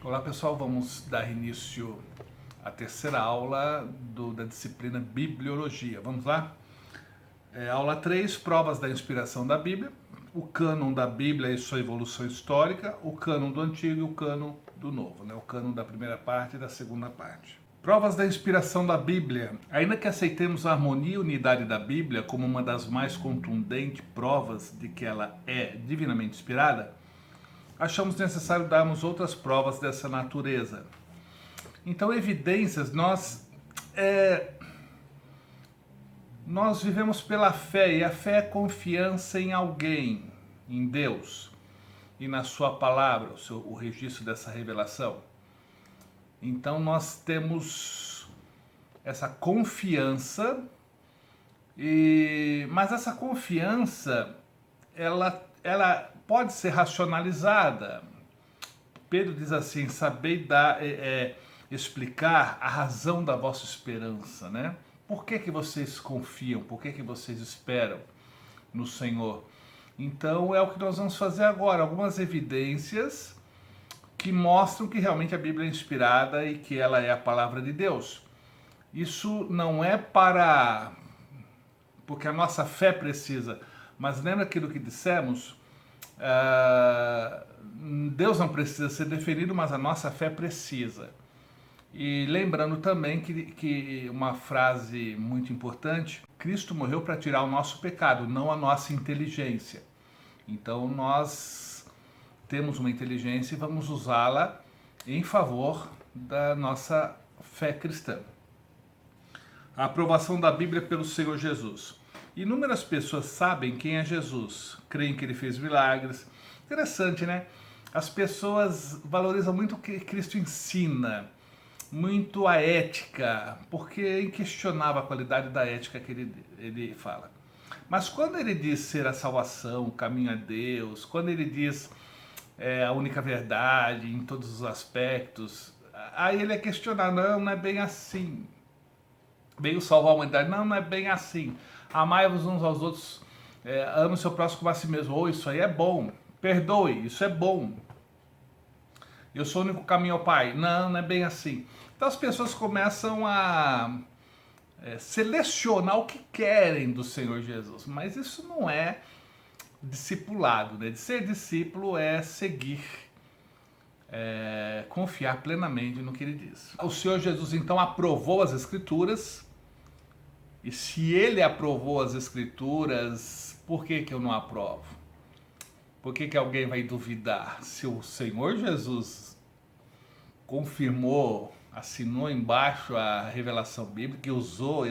Olá pessoal, vamos dar início à terceira aula da disciplina Bibliologia. Vamos lá? Aula 3, provas da inspiração da Bíblia, o cânon da Bíblia e sua evolução histórica, o cânon do Antigo e o cânon do Novo, o cânon da primeira parte e da segunda parte. Provas da inspiração da Bíblia. Ainda que aceitemos a harmonia e unidade da Bíblia como uma das mais contundentes provas de que ela é divinamente inspirada, achamos necessário darmos outras provas dessa natureza. Então, evidências, nós vivemos pela fé, e a fé é confiança em alguém, em Deus, e na sua palavra, o registro dessa revelação. Então, nós temos essa confiança, mas essa confiança, ela pode ser racionalizada. Pedro diz assim: sabei explicar a razão da vossa esperança, né? Por que vocês confiam? Por que vocês esperam no Senhor? Então é o que nós vamos fazer agora, algumas evidências que mostram que realmente a Bíblia é inspirada e que ela é a palavra de Deus. Isso não é porque a nossa fé precisa, mas lembra aquilo que dissemos? Deus não precisa ser definido, mas a nossa fé precisa. E lembrando também que uma frase muito importante: Cristo morreu para tirar o nosso pecado, não a nossa inteligência. Então nós temos uma inteligência e vamos usá-la em favor da nossa fé cristã. A aprovação da Bíblia pelo Senhor Jesus. Inúmeras pessoas sabem quem é Jesus, creem que ele fez milagres. Interessante, né? As pessoas valorizam muito o que Cristo ensina, muito a ética, porque é inquestionável a qualidade da ética que ele fala. Mas quando ele diz ser a salvação, o caminho a Deus, quando ele diz a única verdade em todos os aspectos, aí ele é questionado: não é bem assim. Veio salvar a humanidade, não é bem assim. Amai-vos uns aos outros, ame o seu próximo como a si mesmo. Isso aí é bom. Perdoe, isso é bom. Eu sou o único caminho ao Pai. Não é bem assim. Então as pessoas começam a selecionar o que querem do Senhor Jesus. Mas isso não é discipulado, né? De ser discípulo é seguir, confiar plenamente no que ele diz. O Senhor Jesus então aprovou as Escrituras. E se ele aprovou as Escrituras, por que eu não aprovo? Por que alguém vai duvidar? Se o Senhor Jesus confirmou, assinou embaixo a revelação bíblica, e usou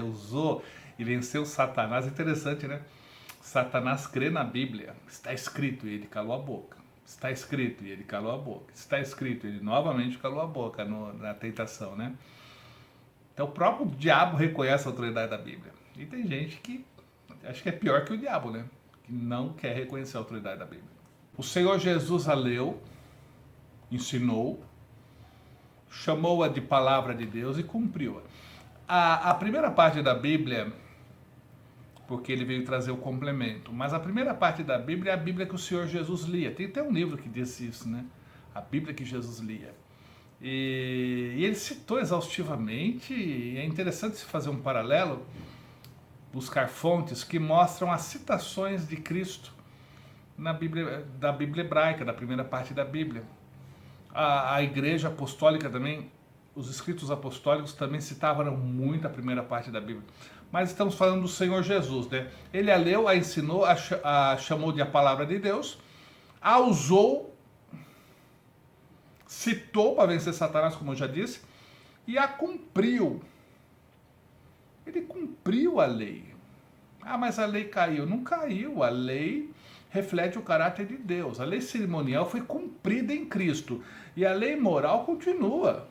e venceu Satanás. Interessante, né? Satanás crê na Bíblia. Está escrito e ele calou a boca. Está escrito e ele calou a boca. Está escrito e ele novamente calou a boca na tentação, né? Então o próprio diabo reconhece a autoridade da Bíblia. E tem gente que acho que é pior que o diabo, né? Que não quer reconhecer a autoridade da Bíblia. O Senhor Jesus a leu, ensinou, chamou-a de palavra de Deus e cumpriu-a. A primeira parte da Bíblia, porque ele veio trazer o complemento, mas a primeira parte da Bíblia é a Bíblia que o Senhor Jesus lia. Tem até um livro que diz isso, né? A Bíblia que Jesus lia. E ele citou exaustivamente, e é interessante se fazer um paralelo, buscar fontes que mostram as citações de Cristo da Bíblia hebraica, da primeira parte da Bíblia. A Igreja Apostólica também, os escritos apostólicos também citavam muito a primeira parte da Bíblia. Mas estamos falando do Senhor Jesus, né? Ele a leu, a ensinou, a chamou de a palavra de Deus, a usou, citou para vencer Satanás, como eu já disse, e a cumpriu. Ele cumpriu a lei. Mas a lei caiu. Não caiu. A lei reflete o caráter de Deus. A lei cerimonial foi cumprida em Cristo. E a lei moral continua.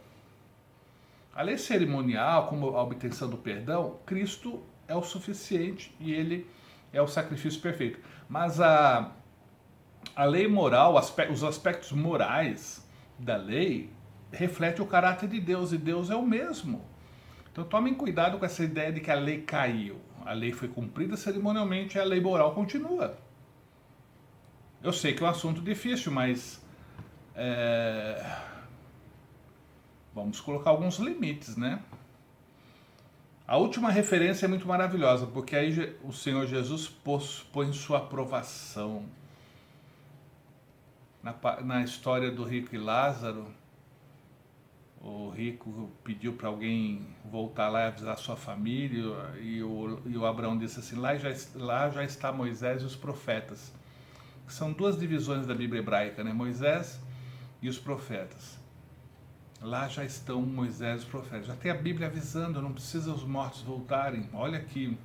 A lei cerimonial, como a obtenção do perdão, Cristo é o suficiente e ele é o sacrifício perfeito. Mas a lei moral, os aspectos morais da lei, reflete o caráter de Deus, e Deus é o mesmo. Então tomem cuidado com essa ideia de que a lei caiu. A lei foi cumprida cerimonialmente e a lei moral continua. Eu sei que é um assunto difícil, mas vamos colocar alguns limites, né? A última referência é muito maravilhosa, porque aí o Senhor Jesus põe sua aprovação. Na história do rico e Lázaro, o rico pediu para alguém voltar lá e avisar sua família, e o Abraão disse assim, lá já está Moisés e os profetas. São duas divisões da Bíblia hebraica, né? Moisés e os profetas. Lá já estão Moisés e os profetas. Já tem a Bíblia avisando, não precisa os mortos voltarem. Olha que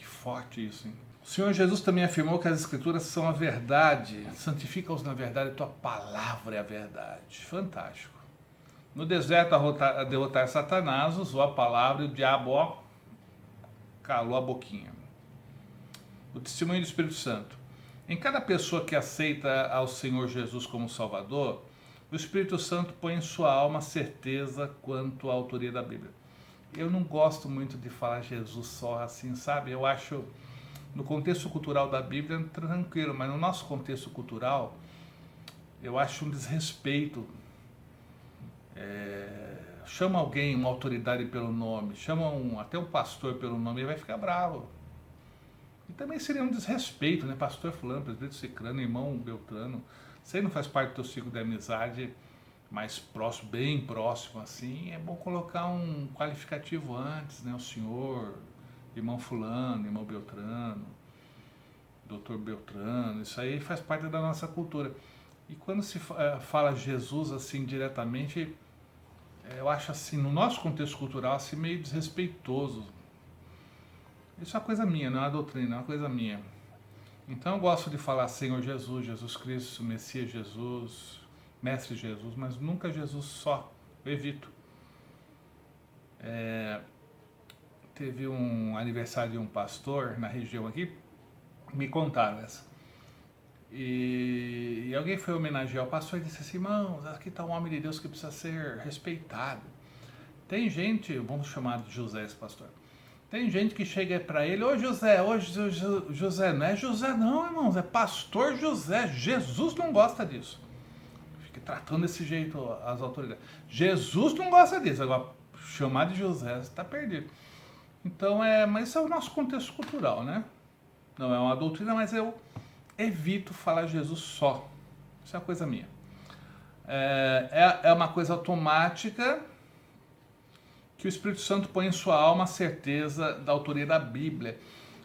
forte isso, hein? O Senhor Jesus também afirmou que as Escrituras são a verdade. Santifica-os na verdade, tua palavra é a verdade. Fantástico. No deserto, a derrotar Satanás, usou a palavra e o diabo calou a boquinha. O testemunho do Espírito Santo. Em cada pessoa que aceita ao Senhor Jesus como Salvador, o Espírito Santo põe em sua alma certeza quanto à autoria da Bíblia. Eu não gosto muito de falar Jesus só assim, sabe? Eu acho, no contexto cultural da Bíblia, tranquilo, mas no nosso contexto cultural, eu acho um desrespeito. Chama alguém, uma autoridade pelo nome, chama até um pastor pelo nome, ele vai ficar bravo. E também seria um desrespeito, né? Pastor fulano, presbítero ciclano, irmão Beltrano. Você não faz parte do teu ciclo de amizade mais próximo, bem próximo assim, é bom colocar um qualificativo antes, né? O senhor, irmão fulano, irmão Beltrano, doutor Beltrano, isso aí faz parte da nossa cultura. E quando se fala Jesus assim diretamente, eu acho assim, no nosso contexto cultural, assim, meio desrespeitoso. Isso é uma coisa minha, não é uma doutrina, é uma coisa minha. Então eu gosto de falar Senhor Jesus, Jesus Cristo, Messias Jesus, Mestre Jesus, mas nunca Jesus só, eu evito. Teve um aniversário de um pastor na região aqui, me contaram essa. E alguém foi homenagear o pastor e disse assim, irmãos, aqui está um homem de Deus que precisa ser respeitado. Tem gente, vamos chamar de José esse pastor, tem gente que chega para ele, ô José, José, não é José não, irmãos, é pastor José, Jesus não gosta disso. Fica tratando desse jeito as autoridades. Jesus não gosta disso, agora chamar de José, você está perdido. Então, mas isso é o nosso contexto cultural, né? Não é uma doutrina, mas eu evito falar Jesus só. Isso é uma coisa minha. É uma coisa automática que o Espírito Santo põe em sua alma a certeza da autoria da Bíblia.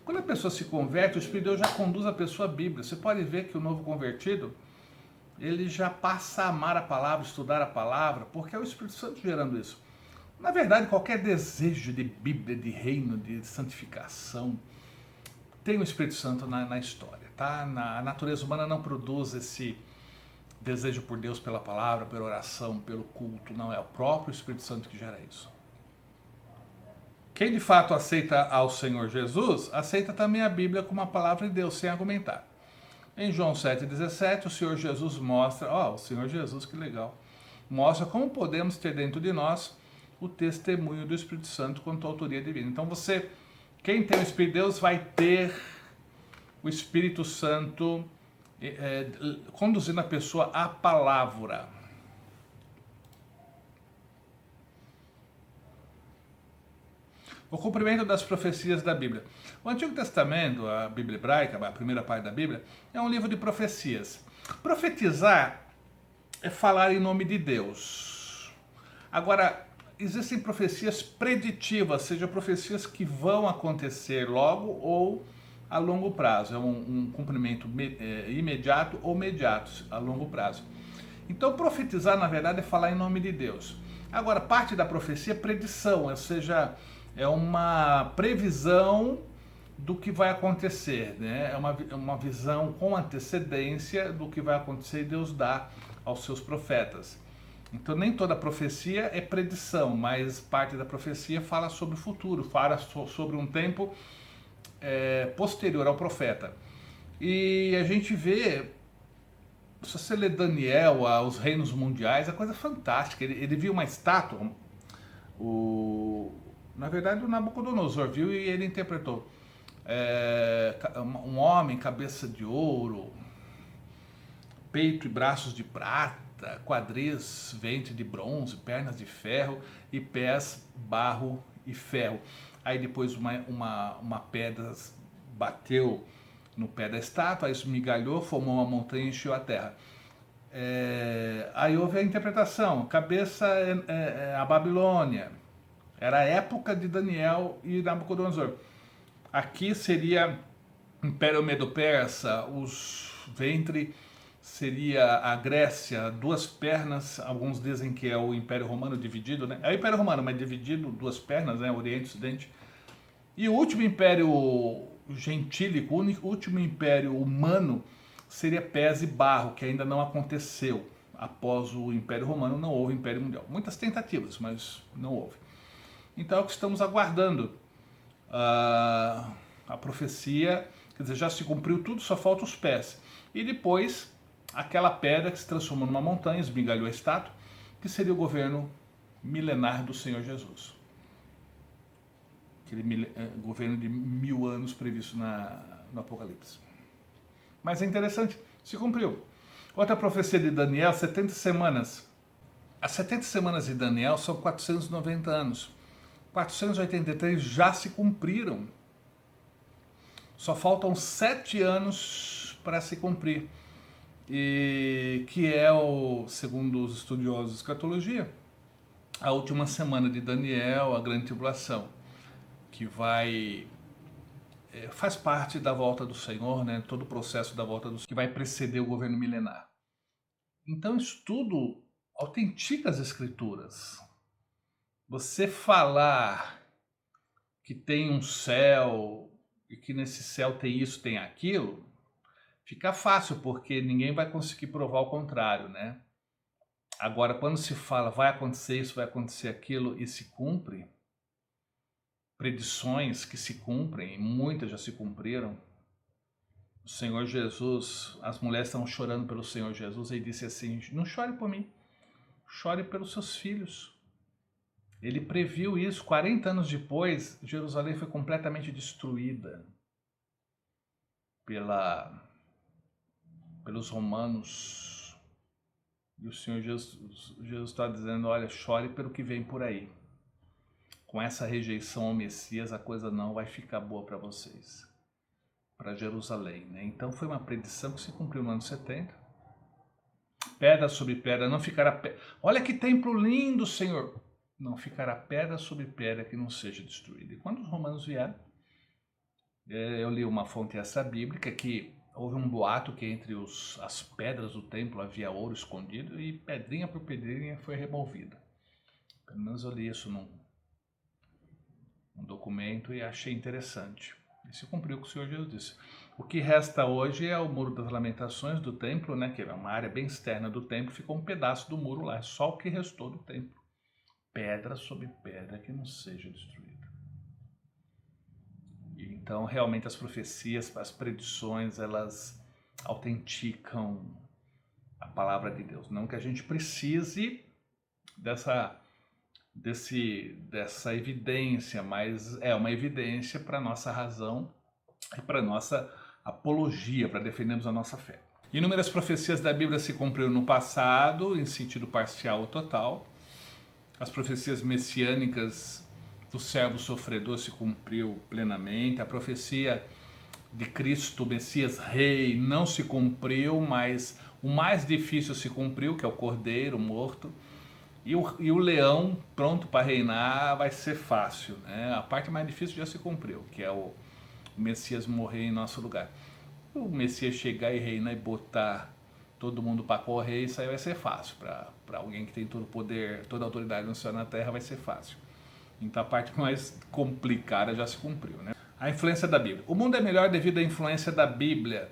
Quando a pessoa se converte, o Espírito de Deus já conduz a pessoa à Bíblia. Você pode ver que o novo convertido, ele já passa a amar a palavra, estudar a palavra, porque é o Espírito Santo gerando isso. Na verdade, qualquer desejo de Bíblia, de reino, de santificação, tem o Espírito Santo na história, tá? A natureza humana não produz esse desejo por Deus pela palavra, pela oração, pelo culto, não, é o próprio Espírito Santo que gera isso. Quem de fato aceita ao Senhor Jesus, aceita também a Bíblia como a palavra de Deus, sem argumentar. Em João 7,17, o Senhor Jesus mostra, o Senhor Jesus, que legal, mostra como podemos ter dentro de nós o testemunho do Espírito Santo quanto à autoria divina. Então quem tem o Espírito de Deus vai ter o Espírito Santo conduzindo a pessoa à palavra. O cumprimento das profecias da Bíblia. O Antigo Testamento, a Bíblia hebraica, a primeira parte da Bíblia, é um livro de profecias. Profetizar é falar em nome de Deus. Agora, existem profecias preditivas, seja profecias que vão acontecer logo ou a longo prazo. É um cumprimento imediato ou mediato, a longo prazo. Então, profetizar, na verdade, é falar em nome de Deus. Agora, parte da profecia é predição, ou seja, é uma previsão do que vai acontecer, né? É uma visão com antecedência do que vai acontecer e Deus dá aos seus profetas. Então nem toda profecia é predição, mas parte da profecia fala sobre o futuro, fala sobre um tempo posterior ao profeta. E a gente vê, se você ler Daniel, os reinos mundiais, é coisa fantástica. Ele viu uma estátua, na verdade o Nabucodonosor viu e ele interpretou. Um homem, cabeça de ouro, peito e braços de prata, quadris, ventre de bronze, pernas de ferro e pés, barro e ferro. Aí depois uma pedra bateu no pé da estátua, esmigalhou, formou uma montanha e encheu a terra. Aí houve a interpretação, cabeça é a Babilônia, era a época de Daniel e Nabucodonosor. Aqui seria Império Medo-Persa, os ventre seria a Grécia, duas pernas, alguns dizem que é o Império Romano dividido, né? É o Império Romano, mas dividido, duas pernas, né? Oriente e Ocidente. E o último império gentílico, o último império humano seria pés e barro, que ainda não aconteceu. Após o Império Romano não houve Império Mundial. Muitas tentativas, mas não houve. Então é o que estamos aguardando. A profecia, quer dizer, já se cumpriu tudo, só falta os pés. E depois, aquela pedra que se transformou numa montanha, esmigalhou a estátua, que seria o governo milenar do Senhor Jesus. Aquele governo de 1000 anos previsto no Apocalipse. Mas é interessante, se cumpriu. Outra profecia de Daniel, 70 semanas. As 70 semanas de Daniel são 490 anos. 483 já se cumpriram. Só faltam 7 anos para se cumprir. E que é, segundo os estudiosos de escatologia, a última semana de Daniel, a grande tribulação, que faz parte da volta do Senhor, né? Todo o processo da volta do Senhor, que vai preceder o governo milenar. Então isso tudo autentica as Escrituras. Você falar que tem um céu e que nesse céu tem isso, tem aquilo, fica fácil, porque ninguém vai conseguir provar o contrário, né? Agora, quando se fala vai acontecer isso, vai acontecer aquilo e se cumpre, predições que se cumprem, muitas já se cumpriram. O Senhor Jesus, as mulheres estão chorando pelo Senhor Jesus, e disse assim: não chore por mim, chore pelos seus filhos. Ele previu isso. 40 anos depois, Jerusalém foi completamente destruída pelos romanos. E o Senhor Jesus está dizendo: olha, chore pelo que vem por aí. Com essa rejeição ao Messias, a coisa não vai ficar boa para vocês, para Jerusalém, né? Então foi uma predição que se cumpriu no ano 70. Pedra sobre pedra, não ficará pedra. Olha que templo lindo, Senhor! Não ficará pedra sobre pedra que não seja destruída. E quando os romanos vieram, eu li uma fonte extra bíblica que houve um boato que entre as pedras do templo havia ouro escondido, e pedrinha por pedrinha foi removida. Pelo menos eu li isso num documento e achei interessante. E se cumpriu o que o Senhor Jesus disse. O que resta hoje é o Muro das Lamentações do templo, né, que é uma área bem externa do templo, ficou um pedaço do muro lá, é só o que restou do templo. Pedra sobre pedra que não seja destruída. E então, realmente, as profecias, as predições, elas autenticam a palavra de Deus. Não que a gente precise dessa evidência, mas é uma evidência para a nossa razão e para a nossa apologia, para defendermos a nossa fé. Inúmeras profecias da Bíblia se cumpriram no passado, em sentido parcial ou total. As profecias messiânicas do servo sofredor se cumpriu plenamente. A profecia de Cristo, Messias Rei, não se cumpriu, mas o mais difícil se cumpriu, que é o Cordeiro morto. E o leão pronto para reinar vai ser fácil, né? A parte mais difícil já se cumpriu, que é o Messias morrer em nosso lugar. O Messias chegar e reinar e botar todo mundo para correr, isso aí vai ser fácil. Para alguém que tem todo o poder, toda a autoridade no céu e na terra, vai ser fácil. Então a parte mais complicada já se cumpriu, né? A influência da Bíblia. O mundo é melhor devido à influência da Bíblia.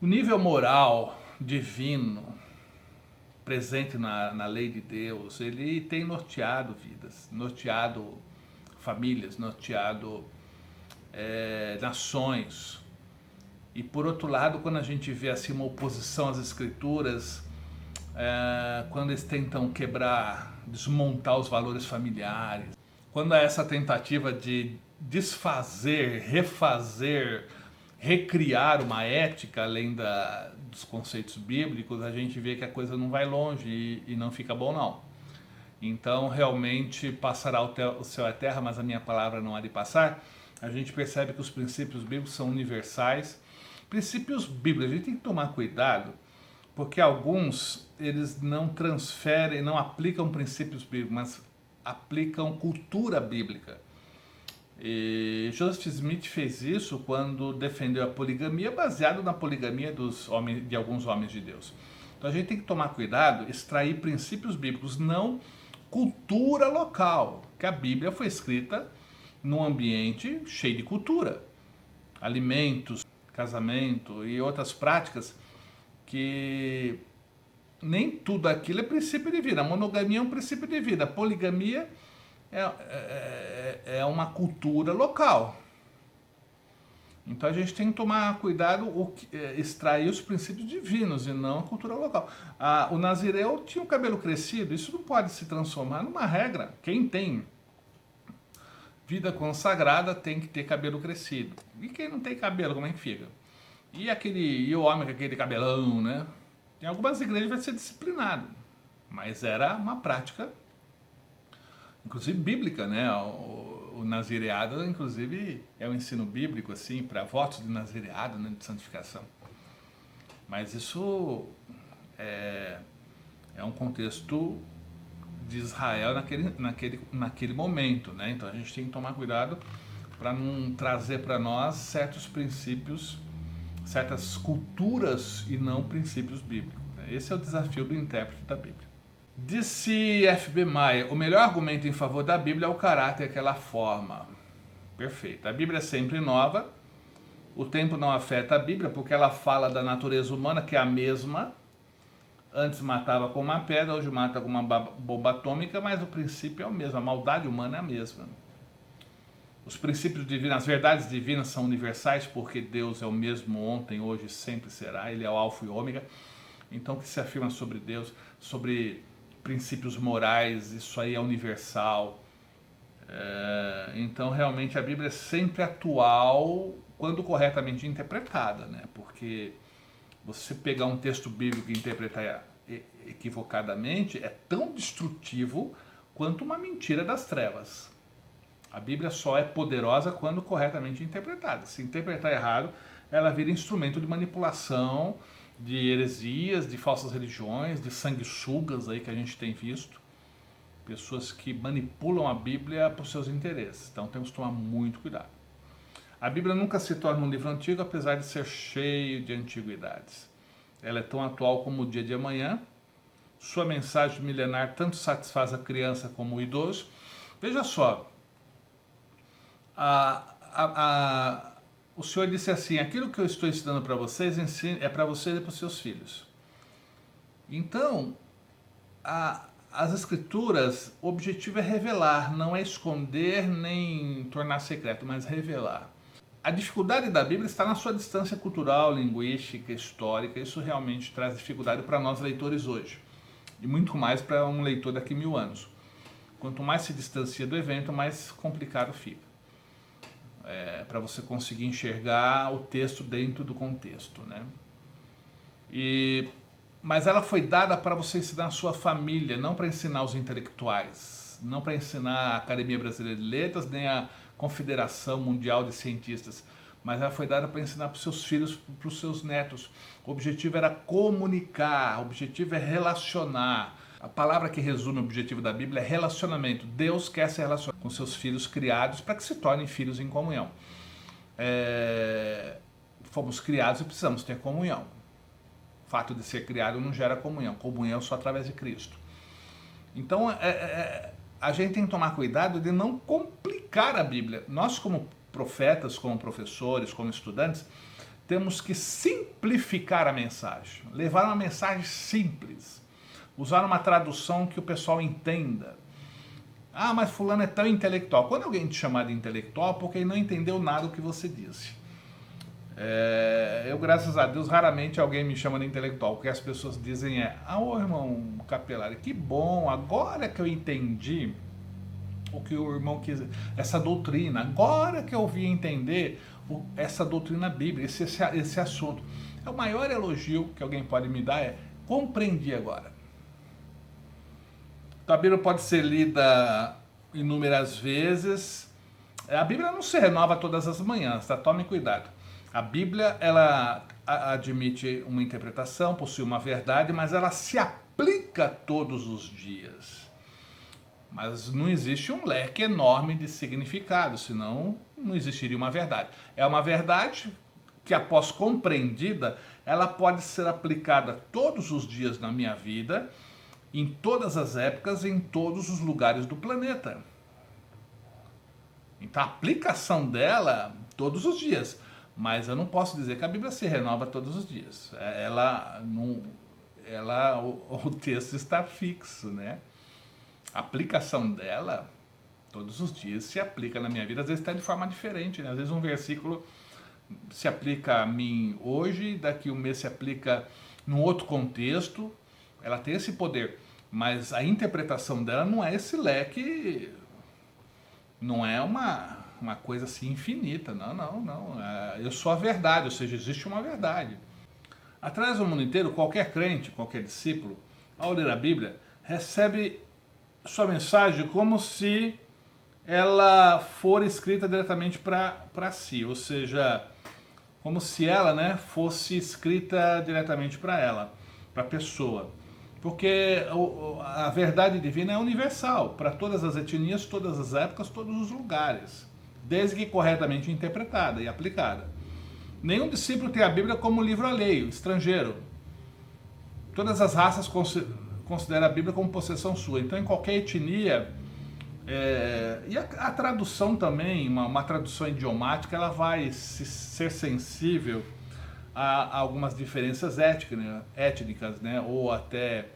O nível moral, divino, presente na lei de Deus, ele tem norteado vidas, norteado famílias, norteado nações. E por outro lado, quando a gente vê assim uma oposição às Escrituras, quando eles tentam desmontar os valores familiares, quando há essa tentativa de desfazer, refazer recriar uma ética além dos conceitos bíblicos, a gente vê que a coisa não vai longe e não fica bom não. Então, realmente, passará o céu e a terra, mas a minha palavra não há de passar. A gente percebe que os princípios bíblicos são universais. Princípios bíblicos, a gente tem que tomar cuidado, porque alguns, eles não transferem, não aplicam princípios bíblicos, mas aplicam cultura bíblica. E Joseph Smith fez isso quando defendeu a poligamia, baseado na poligamia de alguns homens de Deus. Então a gente tem que tomar cuidado, extrair princípios bíblicos, não cultura local, que a Bíblia foi escrita num ambiente cheio de cultura, alimentos, casamento e outras práticas que nem tudo aquilo é princípio de vida. A monogamia é um princípio de vida, a poligamia é uma cultura local. Então a gente tem que tomar cuidado, extrair os princípios divinos e não a cultura local. O nazireu tinha o cabelo crescido, isso não pode se transformar numa regra. Quem tem vida consagrada tem que ter cabelo crescido. E quem não tem cabelo, como é que fica? E o homem com aquele cabelão, né? Em algumas igrejas vai ser disciplinado, mas era uma prática, inclusive bíblica, né? O nazireado, inclusive, é um ensino bíblico, assim, para votos de nazireado, né, de santificação. Mas isso é um contexto de Israel naquele momento, né? Então a gente tem que tomar cuidado para não trazer para nós certos princípios, certas culturas e não princípios bíblicos. Esse é o desafio do intérprete da Bíblia. Disse F.B. Meyer, o melhor argumento em favor da Bíblia é o caráter que ela forma. Perfeito. A Bíblia é sempre nova, o tempo não afeta a Bíblia, porque ela fala da natureza humana, que é a mesma. Antes matava com uma pedra, hoje mata com uma bomba atômica, mas o princípio é o mesmo, a maldade humana é a mesma. Os princípios divinos, as verdades divinas são universais, porque Deus é o mesmo ontem, hoje e sempre será, Ele é o alfa e o ômega. Então, o que se afirma sobre Deus, sobre princípios morais, isso aí é universal. Então, realmente, a Bíblia é sempre atual quando corretamente interpretada, né? Porque você pegar um texto bíblico e interpretar equivocadamente é tão destrutivo quanto uma mentira das trevas. A Bíblia só é poderosa quando corretamente interpretada. Se interpretar errado, ela vira instrumento de manipulação, de heresias, de falsas religiões, de sanguessugas aí que a gente tem visto. Pessoas que manipulam a Bíblia para os seus interesses. Então temos que tomar muito cuidado. A Bíblia nunca se torna um livro antigo, apesar de ser cheio de antiguidades. Ela é tão atual como o dia de amanhã. Sua mensagem milenar tanto satisfaz a criança como o idoso. Veja só, o Senhor disse assim, aquilo que eu estou ensinando para vocês é para vocês e para os seus filhos. Então, as escrituras, o objetivo é revelar, não é esconder nem tornar secreto, mas revelar. A dificuldade da Bíblia está na sua distância cultural, linguística, histórica. Isso realmente traz dificuldade para nós leitores hoje. E muito mais para um leitor daqui a 1000 anos. Quanto mais se distancia do evento, mais complicado fica. Para você conseguir enxergar o texto dentro do contexto, né? Mas ela foi dada para você ensinar a sua família, não para ensinar os intelectuais, não para ensinar a Academia Brasileira de Letras, nem a Confederação Mundial de Cientistas, mas ela foi dada para ensinar para os seus filhos, para os seus netos. O objetivo era comunicar, o objetivo é relacionar. A palavra que resume o objetivo da Bíblia é relacionamento. Deus quer se relacionar com seus filhos criados para que se tornem filhos em comunhão. Fomos criados e precisamos ter comunhão. O fato de ser criado não gera comunhão. Comunhão só através de Cristo. Então, a gente tem que tomar cuidado de não complicar a Bíblia. Nós, como profetas, como professores, como estudantes, temos que simplificar a mensagem. Levar uma mensagem simples. Usar uma tradução que o pessoal entenda. Ah, mas fulano é tão intelectual. Quando alguém te chamar de intelectual, porque ele não entendeu nada do que você disse. Eu, graças a Deus, raramente alguém me chama de intelectual. O que as pessoas dizem ô irmão Capelari, que bom, agora que eu entendi o que o irmão quis, essa doutrina, agora que eu vim entender essa doutrina bíblica, esse assunto. É o maior elogio que alguém pode me dar, é compreendi agora. Então, a Bíblia pode ser lida inúmeras vezes. A Bíblia não se renova todas as manhãs, tá? Tome cuidado. A Bíblia, ela admite uma interpretação, possui uma verdade, mas ela se aplica todos os dias. Mas não existe um leque enorme de significado, senão não existiria uma verdade. É uma verdade que, após compreendida, ela pode ser aplicada todos os dias na minha vida, em todas as épocas, em todos os lugares do planeta. Então a aplicação dela todos os dias. Mas eu não posso dizer que a Bíblia se renova todos os dias. O texto está fixo, né? A aplicação dela todos os dias se aplica na minha vida. Às vezes está de forma diferente, né? Às vezes um versículo se aplica a mim hoje, daqui um mês se aplica num outro contexto. Ela tem esse poder, mas a interpretação dela não é esse leque, não é uma coisa assim infinita, não. Eu sou a verdade, ou seja, existe uma verdade. Atrás do mundo inteiro, qualquer crente, qualquer discípulo, ao ler a Bíblia, recebe sua mensagem como se ela for escrita diretamente para si, ou seja, como se ela, né, fosse escrita diretamente para ela, para a pessoa. Porque a verdade divina é universal, para todas as etnias, todas as épocas, todos os lugares, desde que corretamente interpretada e aplicada. Nenhum discípulo tem a Bíblia como livro alheio, estrangeiro. Todas as raças consideram a Bíblia como possessão sua. Então, em qualquer etnia, e a tradução também, uma tradução idiomática, ela vai ser sensível a algumas diferenças étnicas, né? Ou até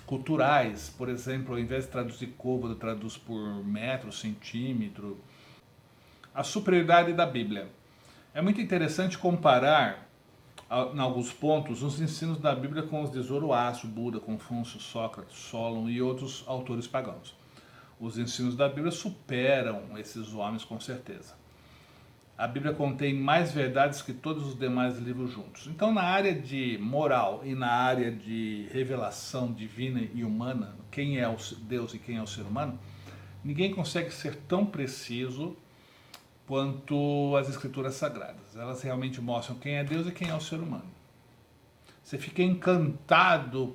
culturais. Por exemplo, ao invés de traduzir côvado, traduz por metro, centímetro. A superioridade da Bíblia. É muito interessante comparar, em alguns pontos, os ensinos da Bíblia com os de Zoroastro, Buda, Confúcio, Sócrates, Solon e outros autores pagãos. Os ensinos da Bíblia superam esses homens com certeza. A Bíblia contém mais verdades que todos os demais livros juntos. Então, na área de moral e na área de revelação divina e humana, quem é o Deus e quem é o ser humano, ninguém consegue ser tão preciso quanto as Escrituras Sagradas. Elas realmente mostram quem é Deus e quem é o ser humano. Você fica encantado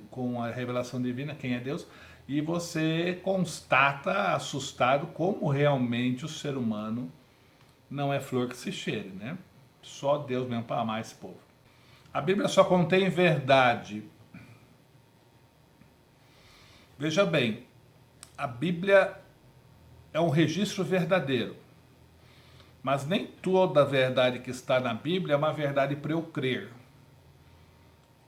com a revelação divina, quem é Deus, e você constata, assustado, como realmente o ser humano não é flor que se cheire, né? Só Deus mesmo para amar esse povo. A Bíblia só contém verdade. Veja bem, a Bíblia é um registro verdadeiro. Mas nem toda a verdade que está na Bíblia é uma verdade para eu crer.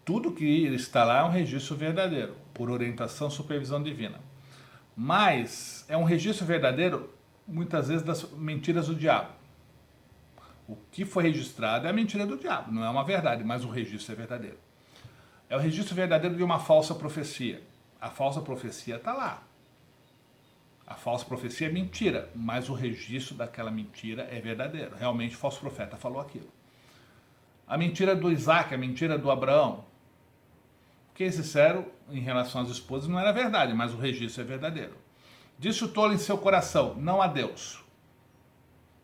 Tudo que está lá é um registro verdadeiro, por orientação e supervisão divina. Mas é um registro verdadeiro, muitas vezes, das mentiras do diabo. O que foi registrado é a mentira do diabo, não é uma verdade, mas o registro é verdadeiro. É o registro verdadeiro de uma falsa profecia. A falsa profecia está lá. A falsa profecia é mentira, mas o registro daquela mentira é verdadeiro. Realmente o falso profeta falou aquilo. A mentira do Isaac, a mentira do Abraão, o que eles disseram em relação às esposas não era verdade, mas o registro é verdadeiro. Disse o tolo em seu coração, não há Deus.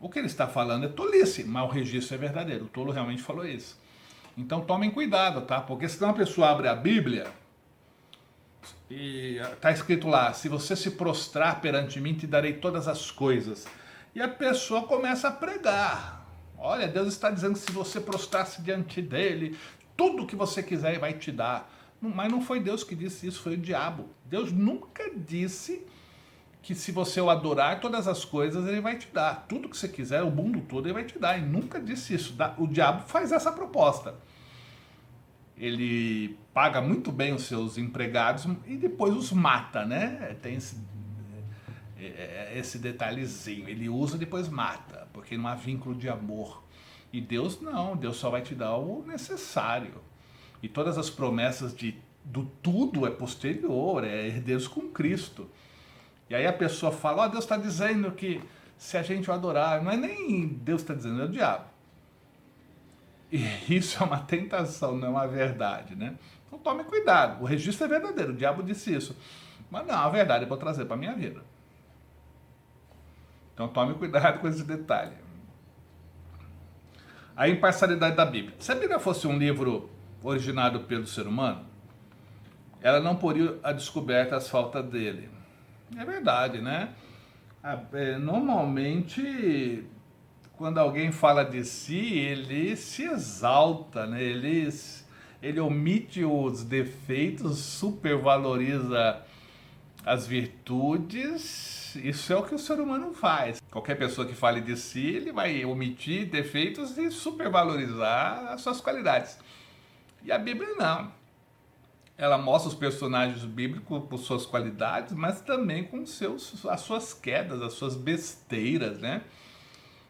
O que ele está falando é tolice, mas o registro é verdadeiro. O tolo realmente falou isso. Então tomem cuidado, tá? Porque senão a pessoa abre a Bíblia e está escrito lá, se você se prostrar perante mim, te darei todas as coisas. E a pessoa começa a pregar. Olha, Deus está dizendo que se você prostrar-se diante dele, tudo que você quiser ele vai te dar. Mas não foi Deus que disse isso, foi o diabo. Deus nunca disse que se você o adorar, todas as coisas ele vai te dar. Tudo que você quiser, o mundo todo ele vai te dar. Ele nunca disse isso. O diabo faz essa proposta. Ele paga muito bem os seus empregados e depois os mata, né? Tem esse detalhezinho. Ele usa e depois mata, porque não há vínculo de amor. E Deus não, Deus só vai te dar o necessário. E todas as promessas do tudo é posterior, é herdeiros com Cristo. E aí a pessoa fala, Deus está dizendo que se a gente o adorar, não é nem Deus está dizendo, é o diabo. E isso é uma tentação, não é uma verdade, né? Então tome cuidado, o registro é verdadeiro, o diabo disse isso. Mas não, a verdade eu vou trazer para a minha vida. Então tome cuidado com esse detalhe. A imparcialidade da Bíblia. Se a Bíblia fosse um livro originado pelo ser humano, ela não poria a descoberta as faltas dele. É verdade, né? Normalmente, quando alguém fala de si, ele se exalta, né? Ele omite os defeitos, supervaloriza as virtudes. Isso é o que o ser humano faz. Qualquer pessoa que fale de si, ele vai omitir defeitos e supervalorizar as suas qualidades. E a Bíblia não. Ela mostra os personagens bíblicos por suas qualidades, mas também com as suas quedas, as suas besteiras, né?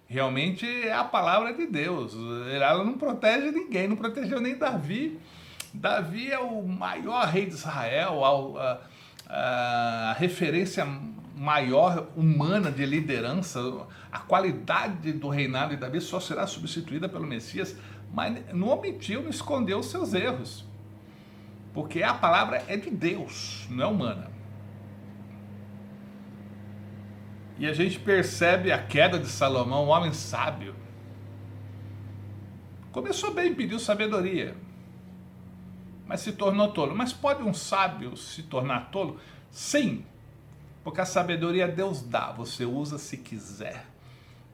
Realmente é a palavra de Deus. Ela não protege ninguém, não protegeu nem Davi. Davi é o maior rei de Israel, a referência maior humana de liderança. A qualidade do reinado de Davi só será substituída pelo Messias, mas não omitiu, não escondeu os seus erros. Porque a palavra é de Deus, não é humana. E a gente percebe a queda de Salomão, um homem sábio. Começou bem, pediu sabedoria, mas se tornou tolo. Mas pode um sábio se tornar tolo? Sim, porque a sabedoria Deus dá, você usa se quiser.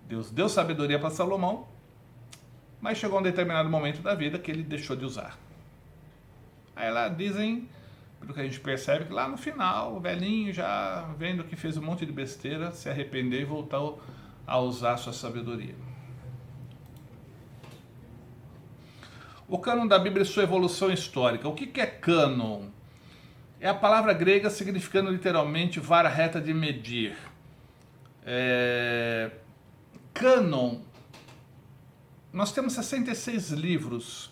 Deus deu sabedoria para Salomão, mas chegou um determinado momento da vida que ele deixou de usar. Aí lá dizem, pelo que a gente percebe, que lá no final, o velhinho já vendo que fez um monte de besteira, se arrependeu e voltou a usar a sua sabedoria. O cânon da Bíblia e sua evolução histórica. O que é cânon? É a palavra grega significando literalmente vara reta de medir. Cânon. Nós temos 66 livros.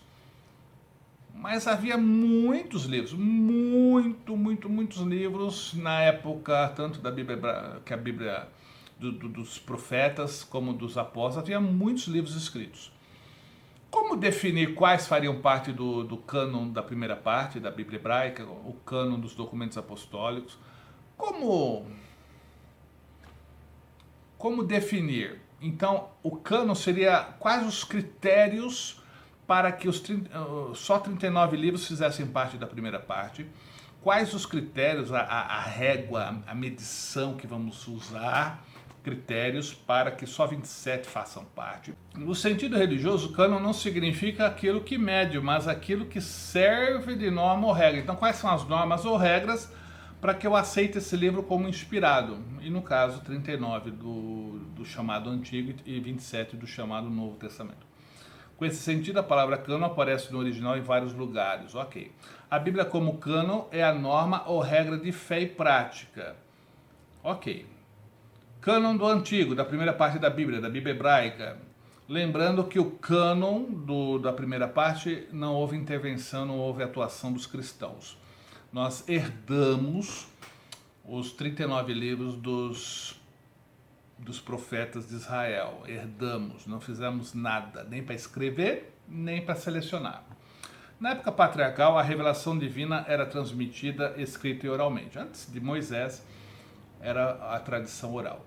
Mas havia muitos livros, muitos livros na época, tanto da Bíblia, que a Bíblia dos profetas como dos apóstolos, havia muitos livros escritos. Como definir quais fariam parte do cânon da primeira parte da Bíblia hebraica, o cânon dos documentos apostólicos? Como definir? Então, o cânon seria quais os critérios para que só 39 livros fizessem parte da primeira parte, quais os critérios, a régua, a medição que vamos usar, critérios para que só 27 façam parte. No sentido religioso, o cânon não significa aquilo que mede, mas aquilo que serve de norma ou regra. Então, quais são as normas ou regras para que eu aceite esse livro como inspirado? E no caso, 39 do chamado Antigo e 27 do chamado Novo Testamento. Com esse sentido, a palavra cânon aparece no original em vários lugares. Ok. A Bíblia como cânon é a norma ou regra de fé e prática. Ok. Cânon do Antigo, da primeira parte da Bíblia hebraica. Lembrando que o cânon da primeira parte não houve intervenção, não houve atuação dos cristãos. Nós herdamos os 39 livros dos profetas de Israel. Herdamos, não fizemos nada, nem para escrever, nem para selecionar. Na época patriarcal, a revelação divina era transmitida escrita e oralmente. Antes de Moisés, era a tradição oral.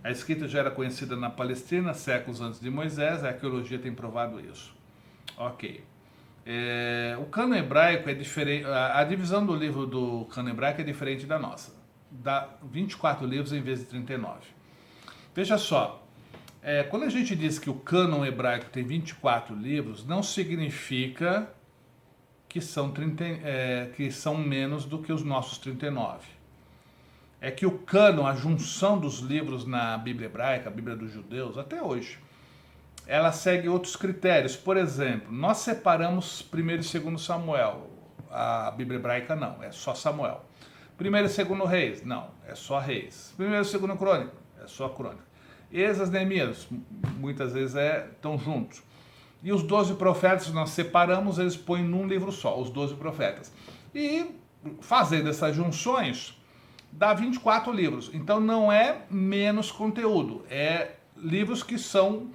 A escrita já era conhecida na Palestina, séculos antes de Moisés, a arqueologia tem provado isso. Ok. O cânon hebraico é diferente, a divisão do livro do cânon hebraico é diferente da nossa. Dá 24 livros em vez de 39. Veja só, quando a gente diz que o cânon hebraico tem 24 livros, não significa que são menos do que os nossos 39. É que o cânon, a junção dos livros na Bíblia hebraica, a Bíblia dos judeus, até hoje, ela segue outros critérios. Por exemplo, nós separamos 1º e 2º Samuel. A Bíblia hebraica não, é só Samuel. 1º e 2º Reis, não, é só Reis. 1º e 2º Crônica, é só Crônica. Esdras, Neemias, muitas vezes estão juntos. E os 12 profetas nós separamos, eles põem num livro só, os 12 profetas. E fazendo essas junções, dá 24 livros. Então não é menos conteúdo, é livros que são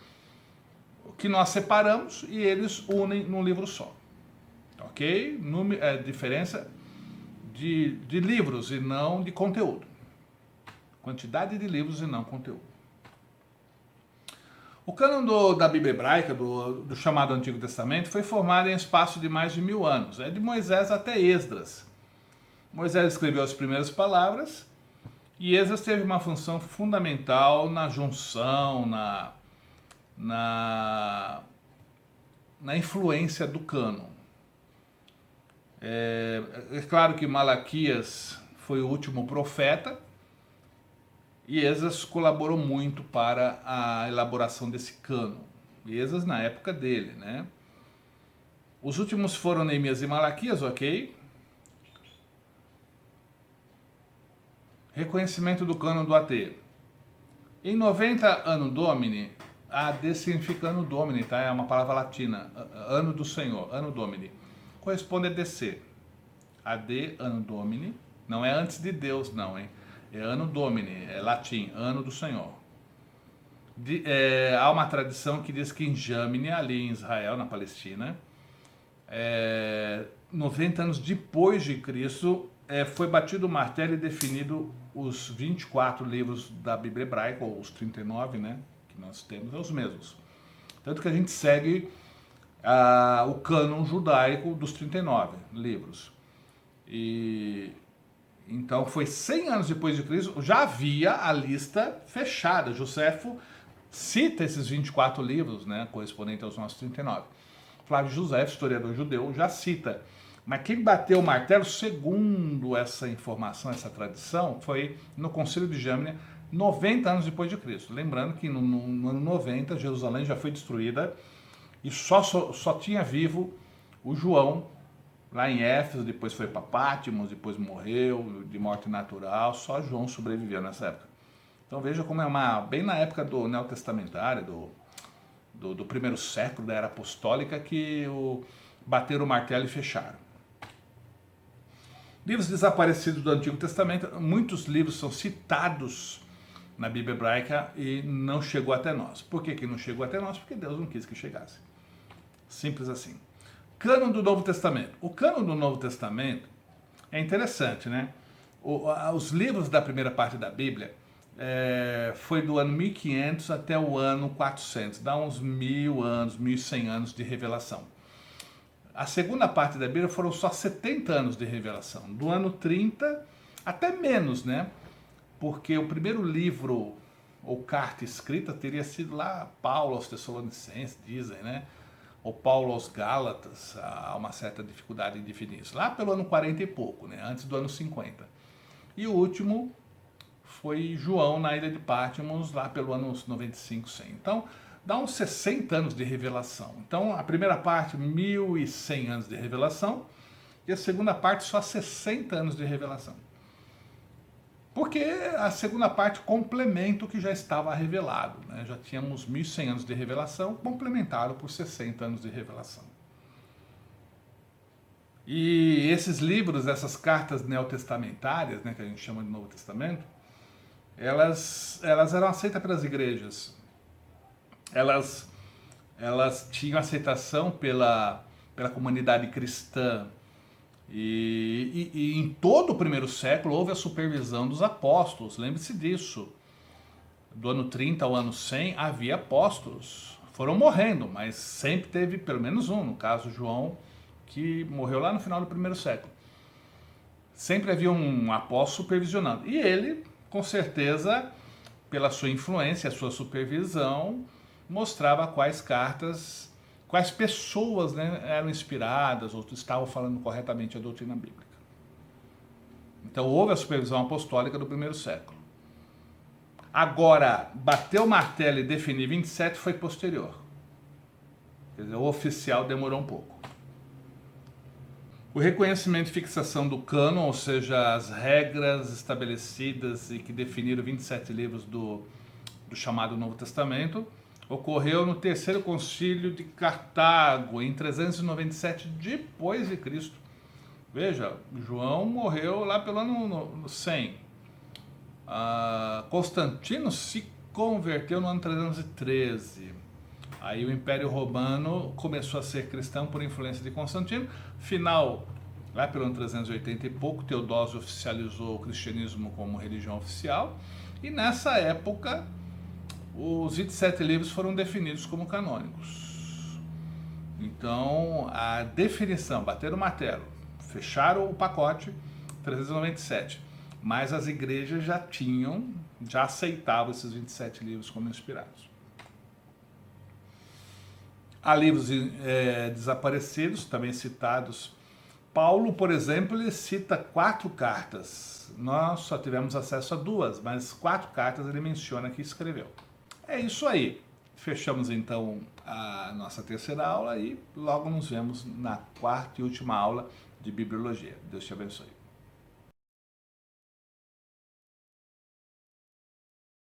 que nós separamos e eles unem num livro só. Ok? Diferença de livros e não de conteúdo. Quantidade de livros e não conteúdo. O cânon da Bíblia hebraica, do chamado Antigo Testamento, foi formado em espaço de mais de 1000 anos. É de Moisés até Esdras. Moisés escreveu as primeiras palavras e Esdras teve uma função fundamental na junção, na influência do cânon. É claro que Malaquias foi o último profeta e Esdras colaborou muito para a elaboração desse cânon. Esdras na época dele, né? Os últimos foram Neemias e Malaquias, ok? Reconhecimento do cânon do AT. Em 90 Anno Domini, AD significa Anno Domini, tá? É uma palavra latina, Ano do Senhor, Anno Domini. Corresponde a DC. AD, Anno Domini, não é antes de Deus não, hein? É Anno Domini, é latim, Ano do Senhor. Há uma tradição que diz que em Jamine, ali em Israel, na Palestina, 90 anos depois de Cristo, foi batido o martelo e definido os 24 livros da Bíblia hebraica, ou os 39, né, que nós temos, é os mesmos. Tanto que a gente segue o cânon judaico dos 39 livros. Então foi 100 anos depois de Cristo, já havia a lista fechada. Joséfo cita esses 24 livros, né, correspondentes aos nossos 39. Flávio José, historiador judeu, já cita. Mas quem bateu o martelo, segundo essa informação, essa tradição, foi no Concílio de Jamnia, 90 anos depois de Cristo. Lembrando que no ano 90, Jerusalém já foi destruída e só tinha vivo o João, lá em Éfeso, depois foi para Patmos, depois morreu de morte natural, só João sobreviveu nessa época. Então veja como bem na época do neotestamentário, do primeiro século da era apostólica, que bateram o martelo e fecharam. Livros desaparecidos do Antigo Testamento, muitos livros são citados na Bíblia hebraica e não chegou até nós. Por que não chegou até nós? Porque Deus não quis que chegasse. Simples assim. Cânon do Novo Testamento. O cânon do Novo Testamento é interessante, né? Os livros da primeira parte da Bíblia foi do ano 1500 até o ano 400. Dá uns 1000 anos, 1100 anos de revelação. A segunda parte da Bíblia foram só 70 anos de revelação. Do ano 30 até menos, né? Porque o primeiro livro ou carta escrita teria sido lá Paulo aos Tessalonicenses, dizem, né? Ou Paulo aos Gálatas, há uma certa dificuldade em definir isso. Lá pelo ano 40 e pouco, né? Antes do ano 50. E o último foi João na ilha de Patmos, lá pelo ano 95, 100. Então, dá uns 60 anos de revelação. Então, a primeira parte, 1100 anos de revelação, e a segunda parte, só 60 anos de revelação. Porque a segunda parte complementa o que já estava revelado, né? Já tínhamos 1100 anos de revelação, complementado por 60 anos de revelação. E esses livros, essas cartas neotestamentárias, né, que a gente chama de Novo Testamento, elas eram aceitas pelas igrejas. Elas tinham aceitação pela comunidade cristã. E em todo o primeiro século houve a supervisão dos apóstolos, lembre-se disso. Do ano 30 ao ano 100 havia apóstolos, foram morrendo, mas sempre teve pelo menos um, no caso João, que morreu lá no final do primeiro século. Sempre havia um apóstolo supervisionando, e ele, com certeza, pela sua influência, a sua supervisão, mostrava quais cartas, quais pessoas, né, eram inspiradas ou estavam falando corretamente a doutrina bíblica. Então houve a supervisão apostólica do primeiro século. Agora, bater o martelo e definir 27 foi posterior. Quer dizer, o oficial demorou um pouco. O reconhecimento e fixação do cânon, ou seja, as regras estabelecidas e que definiram 27 livros do chamado Novo Testamento, ocorreu no terceiro concílio de Cartago, em 397 depois de Cristo. Veja, João morreu lá pelo ano 100. Constantino se converteu no ano 313. Aí o Império Romano começou a ser cristão por influência de Constantino. Final, lá pelo ano 380 e pouco, Teodósio oficializou o cristianismo como religião oficial. E nessa época, os 27 livros foram definidos como canônicos. Então, a definição, bateram o martelo, fecharam o pacote, 397. Mas as igrejas já aceitavam esses 27 livros como inspirados. Há livros desaparecidos, também citados. Paulo, por exemplo, ele cita 4 cartas. Nós só tivemos acesso a 2, mas 4 cartas ele menciona que escreveu. É isso aí. Fechamos então a nossa terceira aula e logo nos vemos na 4ª e última aula de Bibliologia. Deus te abençoe.